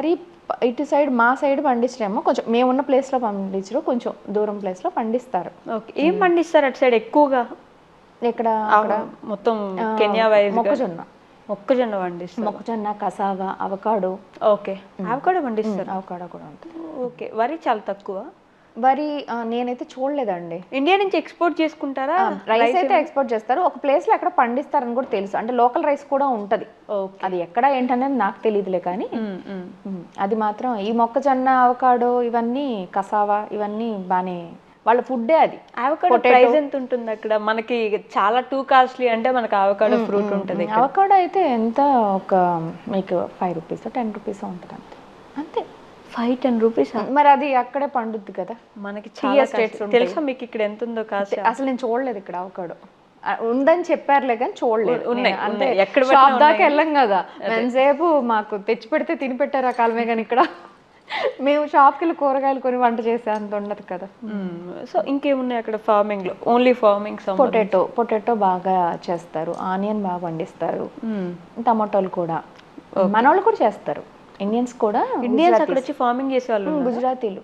వరి ఇటు సైడ్ మా సైడ్ పండించడేమో కొంచెం మేమున్న ప్లేస్లో పండించరు, కొంచెం దూరం ప్లేస్లో పండిస్తారు. ఓకే, ఏం పండిస్తారు అటు సైడ్ ఎక్కువగా? ఇక్కడ మొత్తం కెన్యా వైజ్ మొక్కజొన్న పండిస్తారు. మొక్కజొన్న, కసావా, అవకాడో. ఓకే, అవకాడో పండిస్తారు. అవకాడో కూడా ఉంటుంది. ఓకే, వరి చాలా తక్కువ. వరి నేనైతే చూడలేదండి. ఇండియా నుంచి ఎక్స్పోర్ట్ చేసుకుంటారా? రైస్ అయితే ఎక్స్పోర్ట్ చేస్తారు, ఒక ప్లేస్లో ఎక్కడ పండిస్తారని కూడా తెలుసు. అంటే లోకల్ రైస్ కూడా ఉంటుంది, అది ఎక్కడ ఏంటనేది నాకు తెలియదులే. కానీ అది మాత్రం ఈ మొక్కజొన్న, అవకాడో, ఇవన్నీ కసావా, ఇవన్నీ బాగానే వాళ్ళ ఫుడ్డే. అది అవకాడో ప్రైస్ ఎంత ఉంటుంది అక్కడ? మనకి చాలా టూ కాస్ట్లీ అంటే మనకి అవకాడో ఫ్రూట్ ఉంటుంది. అవకాడో అయితే ఎంత, ఒక మీకు 5 రూపీస్ 10 రూపీస్ ఉంటుంది అంతే. అంతే, 5-10 రూపీస్. మరి అది అక్కడే పండుద్ది కదా, మనకి చాలా స్టేట్స్. తెలుసా మీకు ఇక్కడ ఎంత ఉందో కాస్ట్? అసలు నేను చూడలేదు ఇక్కడ అవకాడో. ఉందని చెప్పారులే కానీ చూడలేదు. అంటే ఎక్కడ షాప్ దాకా వెళ్ళాం కదా, ఎంతసేపు మాకు తెచ్చి పెడితే తిని పెట్టారు ఆ కాలమే. కానీ ఇక్కడ మేము షాప్కి వెళ్ళి కూరగాయలు కొని వంట చేసే అంత ఉండదు కదా. సో ఇంకేమున్నాయి అక్కడ ఫార్మింగ్ లో? Only farming. పొటాటో బాగా చేస్తారు, ఆనియన్ బాగా పండిస్తారు, టమాటోలు కూడా మన వాళ్ళు కూడా చేస్తారు. ఇండియన్స్ కూడా, ఇండియన్స్ అక్కడ వచ్చి ఫార్మింగ్ చేసే వాళ్ళు, గుజరాతీలు